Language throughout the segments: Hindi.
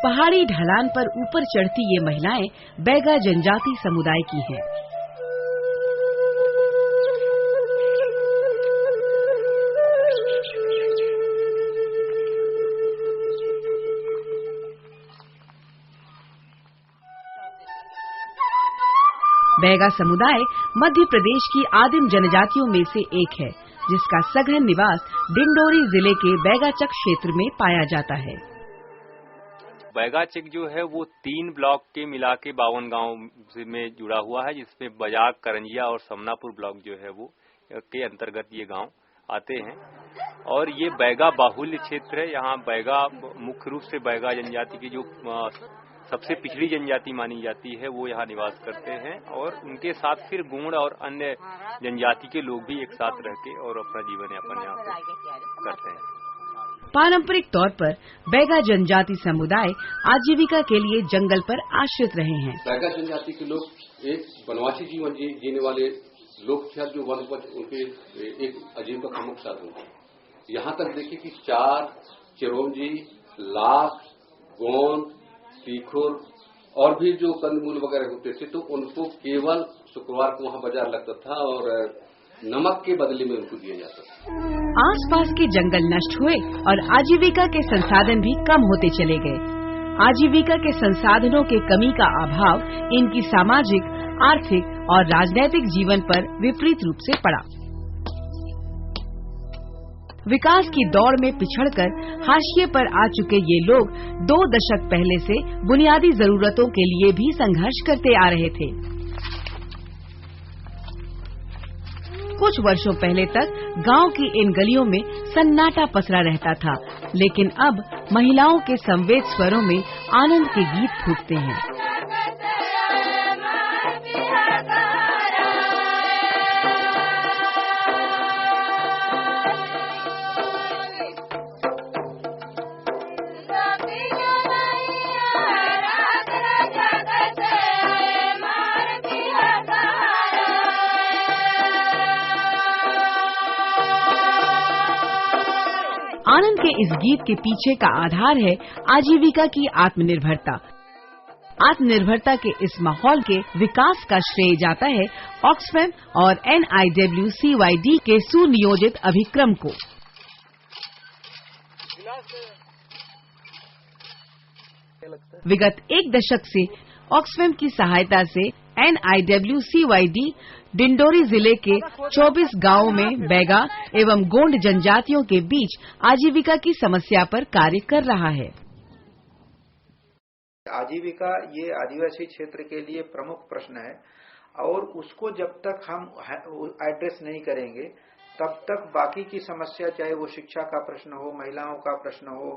पहाड़ी ढलान पर ऊपर चढ़ती ये महिलाएं बैगा जनजाति समुदाय की हैं। बैगा समुदाय मध्य प्रदेश की आदिम जनजातियों में से एक है, जिसका सघन निवास डिंडोरी जिले के बैगाचक क्षेत्र में पाया जाता है। बैगाचक जो है वो 3 ब्लॉक के मिला के 52 गाँव में जुड़ा हुआ है, जिसमें बजाक, करंजिया और समनापुर ब्लॉक जो है वो के अंतर्गत ये गांव आते हैं। और ये बैगा बाहुल्य क्षेत्र है। यहाँ बैगा मुख्य रूप से बैगा जनजाति की जो सबसे पिछड़ी जनजाति मानी जाती है वो यहाँ निवास करते हैं, और उनके साथ फिर गोंड और अन्य जनजाति के लोग भी एक साथ रह के और अपना जीवन यापन यहाँ पे करते हैं। पारंपरिक तौर पर बैगा जनजाति समुदाय आजीविका के लिए जंगल पर आश्रित रहे हैं। बैगा जनजाति के लोग एक वनवासी जीवन जीने वाले लोग थे, जो वन उनके एक आजीविका का मुख्य साधन था। यहाँ तक देखिए कि 4 चिरौंजी, लाख, गोंद, तीखुर और भी जो कंदमूल वगैरह होते थे, तो उनको केवल शुक्रवार को वहाँ बाजार लगता था और नमक के बदले में उनको दिया जाता था। आसपास के जंगल नष्ट हुए और आजीविका के संसाधन भी कम होते चले गए। आजीविका के संसाधनों के कमी का अभाव इनकी सामाजिक, आर्थिक और राजनैतिक जीवन पर विपरीत रूप से पड़ा। विकास की दौड़ में पिछड़कर हाशिए पर आ चुके ये लोग 2 दशक पहले से बुनियादी जरूरतों के लिए भी संघर्ष करते आ रहे थे। कुछ वर्षों पहले तक गांव की इन गलियों में सन्नाटा पसरा रहता था, लेकिन अब महिलाओं के संवेद स्वरों में आनंद के गीत फूटते हैं। आनंद के इस गीत के पीछे का आधार है आजीविका की आत्मनिर्भरता। आत्मनिर्भरता के इस माहौल के विकास का श्रेय जाता है ऑक्सफैम और NIWCYD के सुनियोजित अभिक्रम को। विगत 1 दशक से ऑक्सफैम की सहायता से NIWCYD डिंडोरी जिले के 24 गांवों में बैगा एवं गोंड जनजातियों के बीच आजीविका की समस्या पर कार्य कर रहा है। आजीविका ये आदिवासी क्षेत्र के लिए प्रमुख प्रश्न है, और उसको जब तक हम एड्रेस नहीं करेंगे तब तक बाकी की समस्या, चाहे वो शिक्षा का प्रश्न हो, महिलाओं का प्रश्न हो,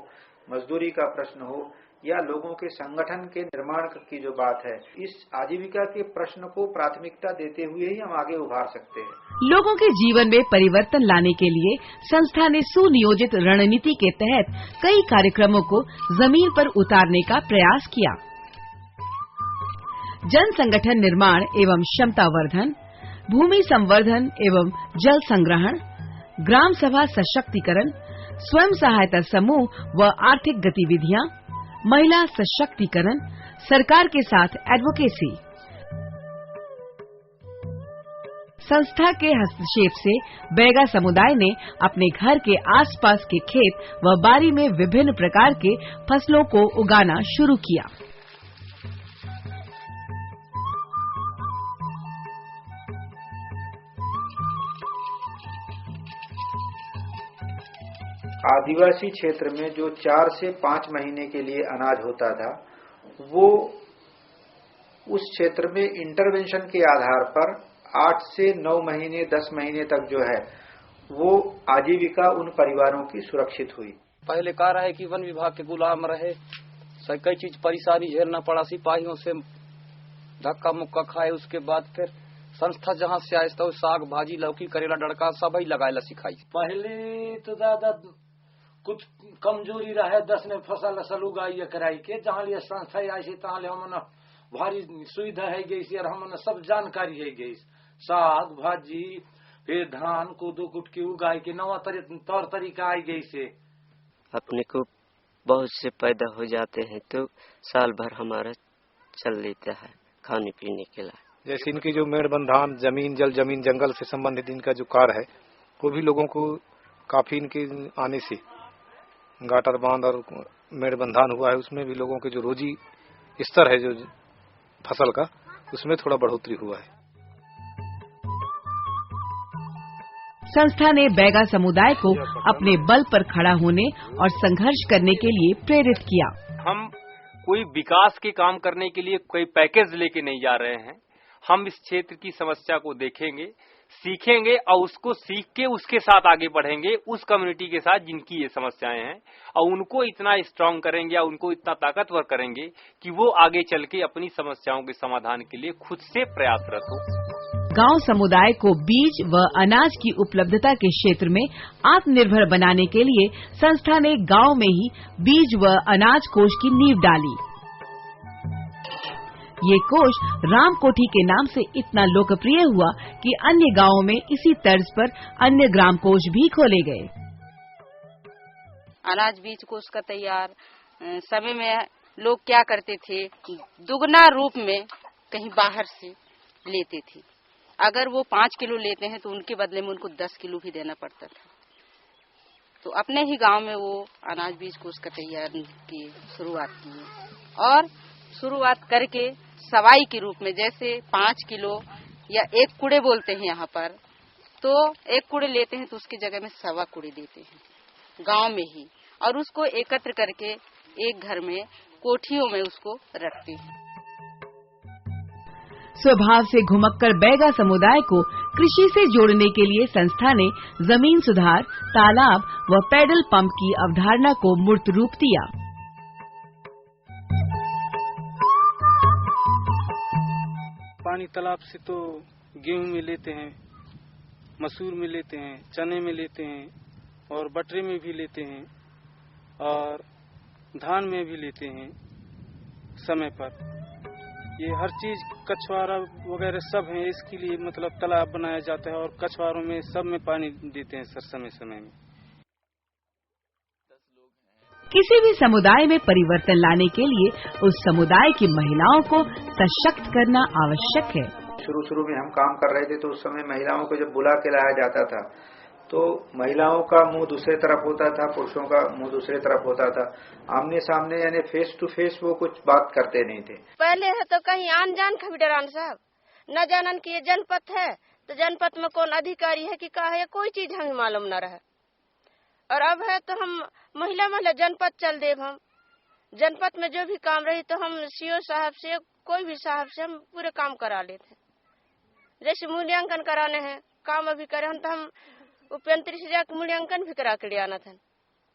मजदूरी का प्रश्न हो, या लोगों के संगठन के निर्माण की जो बात है, इस आजीविका के प्रश्न को प्राथमिकता देते हुए ही हम आगे उभार सकते हैं। लोगों के जीवन में परिवर्तन लाने के लिए संस्था ने सुनियोजित रणनीति के तहत कई कार्यक्रमों को जमीन पर उतारने का प्रयास किया। जन संगठन निर्माण एवं क्षमता वर्धन, भूमि संवर्धन एवं जल संग्रहण, ग्राम सभा सशक्तिकरण, स्वयं सहायता समूह व आर्थिक गतिविधियां, महिला सशक्तिकरण, सरकार के साथ एडवोकेसी। संस्था के हस्तक्षेप से बैगा समुदाय ने अपने घर के आसपास के खेत व बारी में विभिन्न प्रकार के फसलों को उगाना शुरू किया। आदिवासी क्षेत्र में जो 4 से 5 महीने के लिए अनाज होता था, वो उस क्षेत्र में इंटरवेंशन के आधार पर 8 से 9 महीने 10 महीने तक जो है वो आजीविका उन परिवारों की सुरक्षित हुई। पहले कह रहा है कि वन विभाग के गुलाम रहे, कई चीज परेशानी झेलना पड़ा, सिपाहियों से धक्का मुक्का खाए। उसके बाद फिर संस्था जहाँ से आए तो साग भाजी लौकी करेला डड़का सब ही लगाए ला सिखाई। पहले तो ज्यादा कुछ कमजोरी रहे, 10 ने फसल असल उगाई कराई के, जहाँ लिए संस्था आई से तहाँ हम भारी सुविधा है गई और हम सब जानकारी है गई। साग भाजी फिर धान कोदो कुटकी उगाई के नवा तौर तरीका आई गई से। अपने को बहुत से पैदा हो जाते हैं तो साल भर हमारा चल लेता है खाने पीने के लिए। जैसे इनकी जो मेड़बंधान जमीन जंगल से संबंधित इनका जो कार्य है वो भी लोगों को काफी इनके आने से गाटर बांध और मेड़बंधान हुआ है, उसमें भी लोगों के जो रोजी स्तर है जो फसल का उसमें थोड़ा बढ़ोतरी हुआ है। संस्था ने बैगा समुदाय को अपने बल पर खड़ा होने और संघर्ष करने के लिए प्रेरित किया। हम कोई विकास के काम करने के लिए कोई पैकेज लेके नहीं जा रहे हैं। हम इस क्षेत्र की समस्या को देखेंगे, सीखेंगे और उसको सीख के उसके साथ आगे बढ़ेंगे, उस कम्युनिटी के साथ जिनकी ये समस्याएं हैं, और उनको इतना स्ट्रांग करेंगे या उनको इतना ताकतवर करेंगे कि वो आगे चल के अपनी समस्याओं के समाधान के लिए खुद से प्रयासरत हो। गांव समुदाय को बीज व अनाज की उपलब्धता के क्षेत्र में आत्मनिर्भर बनाने के लिए संस्था ने गांव में ही बीज व अनाज कोष की नींव डाली। ये कोष राम कोठी के नाम से इतना लोकप्रिय हुआ कि अन्य गांवों में इसी तर्ज पर अन्य ग्राम कोष भी खोले गए। अनाज बीज कोष का तैयार समय में लोग क्या करते थे, दुगना रूप में कहीं बाहर से लेते थे। अगर वो 5 किलो लेते हैं तो उनके बदले में उनको 10 किलो भी देना पड़ता था। तो अपने ही गांव में वो अनाज बीज कोष का तैयार की शुरुआत की और शुरुआत करके सवाई के रूप में, जैसे 5 किलो या 1 कुड़े बोलते हैं यहाँ पर, तो 1 कुड़े लेते हैं तो उसकी जगह में 1.25 कुड़े देते हैं गांव में ही, और उसको एकत्र करके एक घर में कोठियों में उसको रखते हैं। स्वभाव से घुमक्कड़ बैगा समुदाय को कृषि से जोड़ने के लिए संस्था ने जमीन सुधार, तालाब व पैडल पंप की अवधारणा को मूर्त रूप दिया। पानी तालाब से तो गेहूं में लेते हैं, मसूर में लेते हैं, चने में लेते हैं और बटरे में भी लेते हैं और धान में भी लेते हैं समय पर। ये हर चीज कछुआरा वगैरह सब है, इसके लिए मतलब तालाब बनाया जाता है और कछुआरों में सब में पानी देते हैं सर समय समय में। किसी भी समुदाय में परिवर्तन लाने के लिए उस समुदाय की महिलाओं को सशक्त करना आवश्यक है। शुरू में हम काम कर रहे थे तो उस समय महिलाओं को जब बुला के लाया जाता था तो महिलाओं का मुंह दूसरे तरफ होता था, पुरुषों का मुंह दूसरे तरफ होता था। आमने सामने यानी फेस टू फेस वो कुछ बात करते नहीं थे। पहले है तो कहीं आन जान का भी डरान साहब, न जानन कि ये जनपद है तो जनपद में कौन अधिकारी है कि क्या है, कोई चीज हमें मालूम न रहे। और अब है तो हम महिला जनपद चल देव, हम जनपद में जो भी काम रही तो हम सीओ साहब से कोई भी साहब से हम पूरे काम करा लेते। जैसे मूल्यांकन कराने हैं काम अभी करे हम तो हम उपेंद्र से जाकर मूल्यांकन भी करा के ले आना था।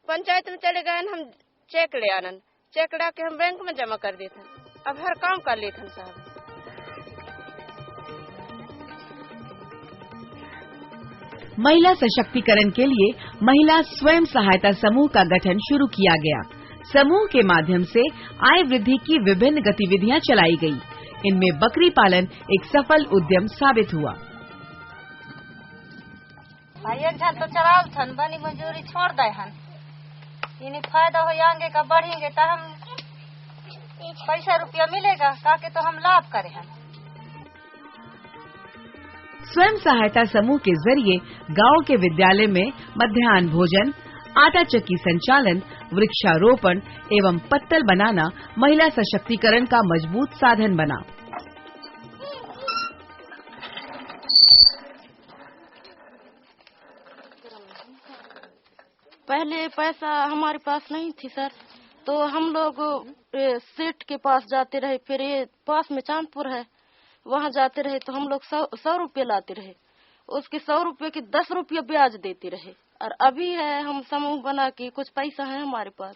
पंचायत में चले गए हम चेक ले आना, चेक ला के हम बैंक में जमा कर देते। अब हर काम कर लेते साहब। महिला सशक्तिकरण के लिए महिला स्वयं सहायता समूह का गठन शुरू किया गया। समूह के माध्यम से आय वृद्धि की विभिन्न गतिविधियां चलाई गई। इनमें बकरी पालन एक सफल उद्यम साबित हुआ। एक झन तो चलाओ थन बनी मंजूरी छोड़ दे हन, इन्हें फायदा हो आगे का बढ़ेंगे तो हम पैसा रुपया मिलेगा ताकि तो हम लाभ करें। हम स्वयं सहायता समूह के जरिए गांव के विद्यालय में मध्याह्न भोजन, आटा चक्की संचालन, वृक्षारोपण एवं पत्तल बनाना महिला सशक्तिकरण का मजबूत साधन बना। पहले पैसा हमारे पास नहीं थी सर, तो हम लोग सेठ के पास जाते रहे। फिर ये पास में चांदपुर है, वहाँ जाते रहे तो हम लोग 100 रुपये लाते रहे, उसके 100 रुपये की 10 रुपये ब्याज देते रहे। और अभी है हम समूह बना के कुछ पैसा है हमारे पास,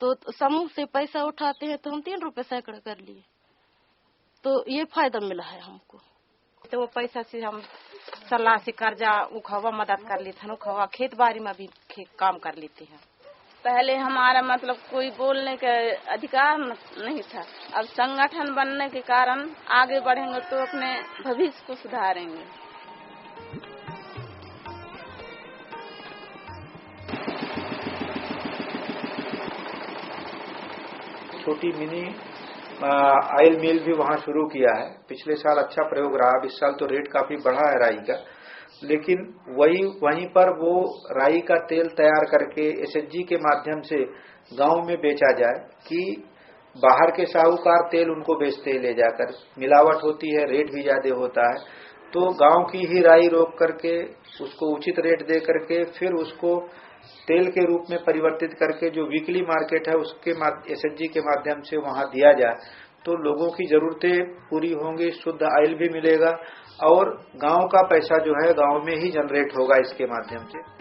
तो समूह से पैसा उठाते हैं तो हम 3 रुपये सैकड़ा कर लिए, तो ये फायदा मिला है हमको। तो वो पैसा से हम सलाह से कर्जा उखावा मदद कर लेते हैं, उखावा खेत बाड़ी में भी काम कर लेते हैं। पहले हमारा मतलब कोई बोलने का अधिकार नहीं था, अब संगठन बनने के कारण आगे बढ़ेंगे तो अपने भविष्य को सुधारेंगे। छोटी मिनी ऑयल मिल भी वहां शुरू किया है। पिछले साल अच्छा प्रयोग रहा, इस साल तो रेट काफी बढ़ा है राई का, लेकिन वहीं पर वो राई का तेल तैयार करके एसएचजी के माध्यम से गांव में बेचा जाए कि बाहर के साहूकार तेल उनको बेचते ले जाकर, मिलावट होती है, रेट भी ज्यादा होता है। तो गांव की ही राई रोक करके उसको उचित रेट दे करके फिर उसको तेल के रूप में परिवर्तित करके जो वीकली मार्केट है उसके एसएचजी के माध्यम से वहां दिया जाए तो लोगों की जरूरतें पूरी होंगी, शुद्ध ऑयल भी मिलेगा और गांव का पैसा जो है गांव में ही जनरेट होगा इसके माध्यम से।